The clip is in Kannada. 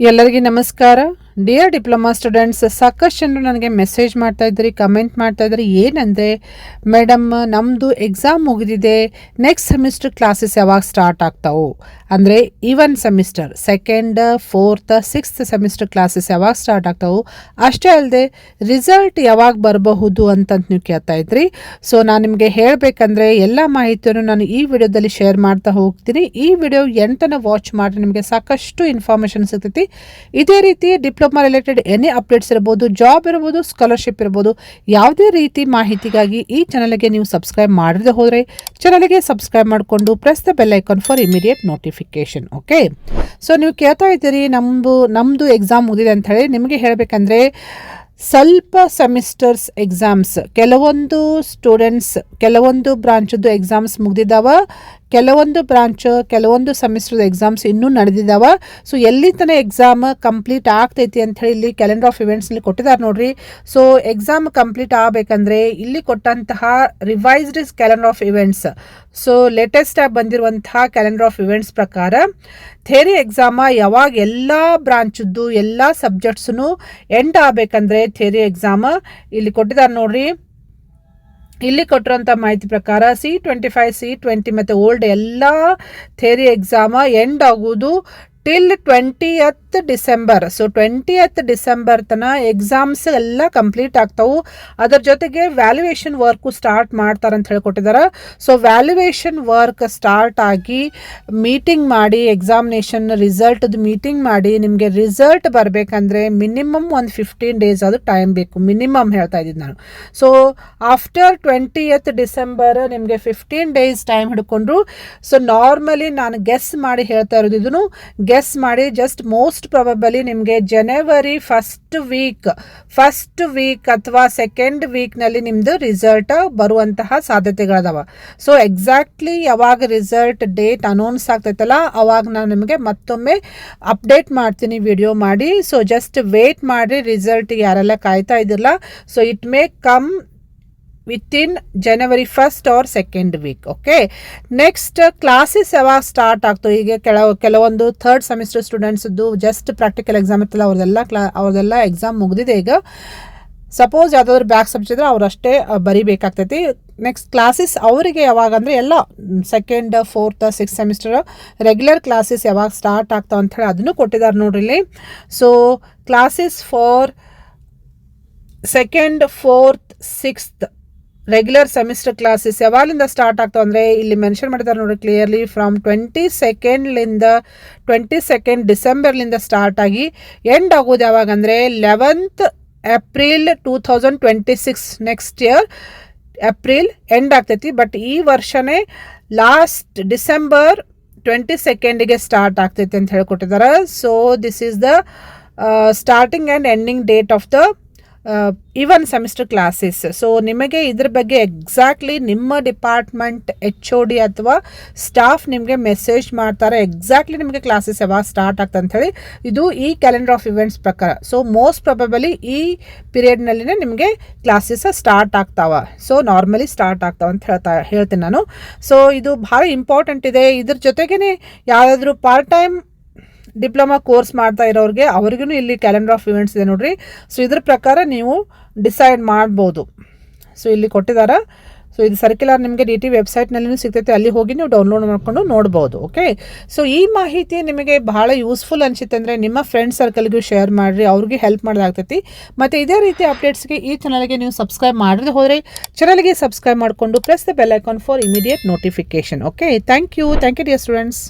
ಎಲ್ಲರಿಗೂ ನಮಸ್ಕಾರ. ಡಿಯರ್ ಡಿಪ್ಲೊಮಾ ಸ್ಟೂಡೆಂಟ್ಸ್, ಸಾಕಷ್ಟು ಜನರು ನನಗೆ ಮೆಸೇಜ್ ಮಾಡ್ತಾ ಇದ್ರಿ, ಕಮೆಂಟ್ ಮಾಡ್ತಾ ಇದ್ರಿ. ಏನಂದರೆ, ಮೇಡಮ್ ನಮ್ಮದು ಎಕ್ಸಾಮ್ ಮುಗಿದಿದೆ, ನೆಕ್ಸ್ಟ್ ಸೆಮಿಸ್ಟರ್ ಕ್ಲಾಸಸ್ ಯಾವಾಗ ಸ್ಟಾರ್ಟ್ ಆಗ್ತಾವು? ಅಂದರೆ even semester second, fourth, sixth semester classes ಯಾವಾಗ ಸ್ಟಾರ್ಟ್ ಆಗ್ತಾವು? ಅಷ್ಟೇ ಅಲ್ಲದೆ ರಿಸಲ್ಟ್ ಯಾವಾಗ ಬರಬಹುದು ಅಂತ ನೀವು ಕೇಳ್ತಾ ಇದ್ರಿ. ಸೊ ನಾನು ನಿಮಗೆ ಹೇಳಬೇಕಂದ್ರೆ ಎಲ್ಲ ಮಾಹಿತಿಯನ್ನು ನಾನು ಈ ವಿಡಿಯೋದಲ್ಲಿ ಶೇರ್ ಮಾಡ್ತಾ ಹೋಗ್ತೀನಿ. ಈ ವಿಡಿಯೋ ಎಂಟನ ವಾಚ್ ಮಾಡಿ ನಿಮಗೆ ಸಾಕಷ್ಟು ಇನ್ಫಾರ್ಮೇಷನ್ ಸಿಗ್ತೈತಿ. ಇದೇ ರೀತಿ ಡಿಪ್ಲೊಮಾ ರಿಲೇಟೆಡ್ ಎನಿ ಅಪ್ಡೇಟ್ಸ್ ಇರ್ಬೋದು, ಜಾಬ್ ಇರ್ಬೋದು, ಸ್ಕಾಲರ್ಶಿಪ್ ಇರ್ಬೋದು, ಯಾವುದೇ ರೀತಿ ಮಾಹಿತಿಗಾಗಿ ಈ ಚಾನಲ್ಗೆ ನೀವು ಸಬ್ಸ್ಕ್ರೈಬ್ ಮಾಡದೆ ಹೋದರೆ ಚಾನಲ್ಗೆ ಸಬ್ಸ್ಕ್ರೈಬ್ ಮಾಡಿಕೊಂಡು press the bell icon for immediate notification. Okay, so ನೀವು ಕೇಳ್ತಾ ಇದ್ದೀರಿ ನಮ್ಮದು ಎಕ್ಸಾಮ್ ಮುಗಿದಿದೆ ಅಂತ ಹೇಳಿ. ನಿಮಗೆ ಹೇಳಬೇಕಂದ್ರೆ ಸ್ವಲ್ಪ ಸೆಮಿಸ್ಟರ್ಸ್ ಎಕ್ಸಾಮ್ಸ್, ಕೆಲವೊಂದು ಸ್ಟೂಡೆಂಟ್ಸ್ ಕೆಲವೊಂದು ಬ್ರಾಂಚದ್ದು ಎಕ್ಸಾಮ್ಸ್ ಮುಗ್ದಿದ್ದಾವ, ಕೆಲವೊಂದು ಕೆಲವೊಂದು ಸೆಮಿಸ್ಟರ್ ಎಕ್ಸಾಮ್ಸ್ ಇನ್ನೂ ನಡೆದಿದ್ದಾವ. ಸೊ ಎಲ್ಲಿ ತನಕ ಎಕ್ಸಾಮ್ ಕಂಪ್ಲೀಟ್ ಆಗ್ತೈತಿ ಅಂಥೇಳಿ ಇಲ್ಲಿ ಕ್ಯಾಲೆಂಡರ್ ಆಫ್ ಇವೆಂಟ್ಸ್ನಲ್ಲಿ ಕೊಟ್ಟಿದ್ದಾರೆ ನೋಡ್ರಿ. ಸೊ ಎಕ್ಸಾಮ್ ಕಂಪ್ಲೀಟ್ ಆಗಬೇಕಂದ್ರೆ ಇಲ್ಲಿ ಕೊಟ್ಟಂತಹ revised calendar of events, so latest ಆಗಿ ಬಂದಿರುವಂತಹ ಕ್ಯಾಲೆಂಡರ್ ಆಫ್ ಇವೆಂಟ್ಸ್ ಪ್ರಕಾರ ಥಿಯರಿ ಎಕ್ಸಾಮ ಯಾವಾಗ ಎಲ್ಲ ಬ್ರಾಂಚದ್ದು ಎಲ್ಲ ಸಬ್ಜೆಕ್ಟ್ಸ್ನು ಎಂಡ್ ಆಗಬೇಕಂದ್ರೆ ಥಿಯರಿ ಎಕ್ಸಾಮ್ ಇಲ್ಲಿ ಕೊಟ್ಟಿದ್ದಾರೆ ನೋಡ್ರಿ. ಇಲ್ಲಿ ಕೊಟ್ಟಿರೋಂಥ ಮಾಹಿತಿ ಪ್ರಕಾರ C25, C20 ಮತ್ತು ಓಲ್ಡ್ ಎಲ್ಲ ಥಿಯರಿ ಎಕ್ಸಾಮ ಎಂಡ್ ಆಗೋದು till 20th December. So 20th December ತನಕ ಎಕ್ಸಾಮ್ಸ್ ಎಲ್ಲ ಕಂಪ್ಲೀಟ್ ಆಗ್ತಾವು. ಅದರ ಜೊತೆಗೆ ವ್ಯಾಲ್ಯೂಯೇಷನ್ ವರ್ಕು ಸ್ಟಾರ್ಟ್ ಮಾಡ್ತಾರಂತ ಹೇಳ್ಕೊಟ್ಟಿದ್ದಾರೆ. ಸೊ ವ್ಯಾಲ್ಯೂಯೇಷನ್ ವರ್ಕ್ ಸ್ಟಾರ್ಟ್ ಆಗಿ ಮೀಟಿಂಗ್ ಮಾಡಿ, ಎಕ್ಸಾಮಿನೇಷನ್ ರಿಸಲ್ಟ್ದು ಮೀಟಿಂಗ್ ಮಾಡಿ, ನಿಮಗೆ ರಿಸಲ್ಟ್ ಬರಬೇಕಂದ್ರೆ ಮಿನಿಮಮ್ ಒಂದು 15 ಡೇಸ್ ಅದು ಟೈಮ್ ಬೇಕು, ಮಿನಿಮಮ್ ಹೇಳ್ತಾ ಇದ್ದೀನಿ ನಾನು. ಸೊ ಆಫ್ಟರ್ 20th ಡಿಸೆಂಬರ್ ನಿಮಗೆ 15 ಡೇಸ್ ಟೈಮ್ ಹಿಡ್ಕೊಂಡ್ರು. ಸೊ ನಾರ್ಮಲಿ ನಾನು ಗೆಸ್ ಮಾಡಿ ಹೇಳ್ತಾ ಇರೋದು, ಇದನ್ನು ಗೆಸ್ ಮಾಡಿ ಜಸ್ಟ್ ಮೋಸ್ಟ್ ಪ್ರಾಬಬಲಿ ನಿಮಗೆ ಜನವರಿ ಫಸ್ಟ್ ವೀಕ್ ಅಥವಾ ಸೆಕೆಂಡ್ ವೀಕ್ನಲ್ಲಿ ನಿಮ್ಮದು ರಿಸಲ್ಟ್ ಬರುವಂತಹ ಸಾಧ್ಯತೆಗಳದಾವ. ಸೊ ಎಕ್ಸಾಕ್ಟ್ಲಿ ಯಾವಾಗ ರಿಸಲ್ಟ್ ಡೇಟ್ ಅನೌನ್ಸ್ ಆಗ್ತೈತಲ್ಲ ಅವಾಗ ನಾನು ನಿಮಗೆ ಮತ್ತೊಮ್ಮೆ ಅಪ್ಡೇಟ್ ಮಾಡ್ತೀನಿ ವಿಡಿಯೋ ಮಾಡಿ. ಸೊ ಜಸ್ಟ್ ವೇಟ್ ಮಾಡಿ, ರಿಸಲ್ಟ್ ಯಾರೆಲ್ಲ ಕಾಯ್ತಾ ಇದ್ದಿರಲ್ಲ, so it may come within January 1st or 2nd week. Okay, next classes ಯಾವಾಗ ಸ್ಟಾರ್ಟ್ ಆಗ್ತವೆ? ಈಗ ಕೆಲವೊಂದು ಥರ್ಡ್ ಸೆಮಿಸ್ಟರ್ ಸ್ಟೂಡೆಂಟ್ಸ್ದು ಜಸ್ಟ್ ಪ್ರಾಕ್ಟಿಕಲ್ ಎಕ್ಸಾಮ್ ಇರ್ತಲ್ಲ, ಅವ್ರದ್ದೆಲ್ಲ ಎಕ್ಸಾಮ್ ಮುಗಿದಿದೆ. ಈಗ ಸಪೋಸ್ ಯಾವುದಾದ್ರು ಬ್ಯಾಕ್ ಸಬ್ಜೆಕ್ಟ್ ಇದ್ರೆ ಅವರಷ್ಟೇ ಬರಿಬೇಕಾಗ್ತೈತಿ. ನೆಕ್ಸ್ಟ್ ಕ್ಲಾಸಸ್ ಅವರಿಗೆ ಯಾವಾಗ ಅಂದರೆ ಎಲ್ಲ second, fourth, sixth semester regular classes ಯಾವಾಗ ಸ್ಟಾರ್ಟ್ ಆಗ್ತಾವೆ ಅಂಥೇಳಿ ಅದನ್ನು ಕೊಟ್ಟಿದ್ದಾರೆ ನೋಡ್ರಿ ಇಲ್ಲಿ. So classes for second, fourth, sixth regular semester classes ಯಾವಾಗಲಿಂದ ಸ್ಟಾರ್ಟ್ ಆಗ್ತಾವೆ ಅಂದರೆ ಇಲ್ಲಿ ಮೆನ್ಷನ್ ಮಾಡಿದ್ದಾರೆ ನೋಡಿ ಕ್ಲಿಯರ್ಲಿ. ಫ್ರಮ್ 22nd ಡಿಸೆಂಬರ್ಲಿಂದ ಸ್ಟಾರ್ಟ್ ಆಗಿ ಎಂಡ್ ಆಗೋದು ಯಾವಾಗ ಅಂದರೆ 11th April 2026. Next year April end ಆಗ್ತೈತಿ. ಬಟ್ ಈ ವರ್ಷನೇ ಲಾಸ್ಟ್ ಡಿಸೆಂಬರ್ 22nd ಸ್ಟಾರ್ಟ್ ಆಗ್ತೈತಿ ಅಂತ ಹೇಳ್ಕೊಟ್ಟಿದ್ದಾರೆ. So this is the starting and ending date of the even semester classes. So ನಿಮಗೆ ಇದ್ರ ಬಗ್ಗೆ ಎಕ್ಸಾಕ್ಟ್ಲಿ ನಿಮ್ಮ ಡಿಪಾರ್ಟ್ಮೆಂಟ್ HOD ಅಥವಾ ಸ್ಟಾಫ್ ನಿಮಗೆ ಮೆಸೇಜ್ ಮಾಡ್ತಾರೆ, ಎಕ್ಸಾಕ್ಟ್ಲಿ ನಿಮಗೆ ಕ್ಲಾಸಸ್ ಯಾವಾಗ ಸ್ಟಾರ್ಟ್ ಆಗ್ತದೆ ಅಂಥೇಳಿ. ಇದು ಈ ಕ್ಯಾಲೆಂಡರ್ ಆಫ್ ಇವೆಂಟ್ಸ್ ಪ್ರಕಾರ. ಸೊ ಮೋಸ್ಟ್ ಪ್ರಾಬಬಲಿ ಈ ಪೀರಿಯಡ್ನಲ್ಲಿನೇ ನಿಮಗೆ ಕ್ಲಾಸಸ್ ಸ್ಟಾರ್ಟ್ ಆಗ್ತಾವ. ಸೊ ನಾರ್ಮಲಿ ಸ್ಟಾರ್ಟ್ ಆಗ್ತಾವ ಅಂತ ಹೇಳ್ತೀನಿ ನಾನು. ಸೊ ಇದು ಭಾಳ ಇಂಪಾರ್ಟೆಂಟ್ ಇದೆ. ಇದ್ರ ಜೊತೆಗೇ ಯಾವುದಾದ್ರೂ ಪಾರ್ಟ್ ಟೈಮ್ ಡಿಪ್ಲೊಮಾ ಕೋರ್ಸ್ ಮಾಡ್ತಾ ಇರೋರಿಗೆ ಅವ್ರಿಗೂ ಇಲ್ಲಿ ಕ್ಯಾಲೆಂಡರ್ ಆಫ್ ಇವೆಂಟ್ಸ್ ಇದೆ ನೋಡ್ರಿ. ಸೊ ಇದ್ರ ಪ್ರಕಾರ ನೀವು ಡಿಸೈಡ್ ಮಾಡ್ಬೋದು. ಸೊ ಇಲ್ಲಿ ಕೊಟ್ಟಿದ್ದಾರೆ. ಸೊ ಇದು ಸರ್ಕ್ಯುಲರ್ ನಿಮಗೆ DT ವೆಬ್ಸೈಟ್ನಲ್ಲಿನೂ ಸಿಗ್ತೈತೆ, ಅಲ್ಲಿ ಹೋಗಿ ನೀವು ಡೌನ್ಲೋಡ್ ಮಾಡ್ಕೊಂಡು ನೋಡ್ಬೋದು. ಓಕೆ, ಸೊ ಈ ಮಾಹಿತಿ ನಿಮಗೆ ಬಹಳ ಯೂಸ್ಫುಲ್ ಅನಿಸುತ್ತೆ ಅಂದರೆ ನಿಮ್ಮ ಫ್ರೆಂಡ್ ಸರ್ಕಲ್ಗೂ ಶೇರ್ ಮಾಡಿರಿ, ಅವ್ರಿಗೆ ಹೆಲ್ಪ್ ಮಾಡೋದಾಗ್ತೈತಿ. ಮತ್ತು ಇದೇ ರೀತಿ ಅಪ್ಡೇಟ್ಸ್ಗೆ ಈ ಚಾನಲ್ಗೆ ನೀವು ಸಬ್ಸ್ಕ್ರೈಬ್ ಮಾಡದೆ ಹೋದರೆ ಚಾನಲ್ಗೆ ಸಬ್ಸ್ಕ್ರೈಬ್ ಮಾಡಿಕೊಂಡು press the bell icon for immediate notification. Okay, thank you dear students.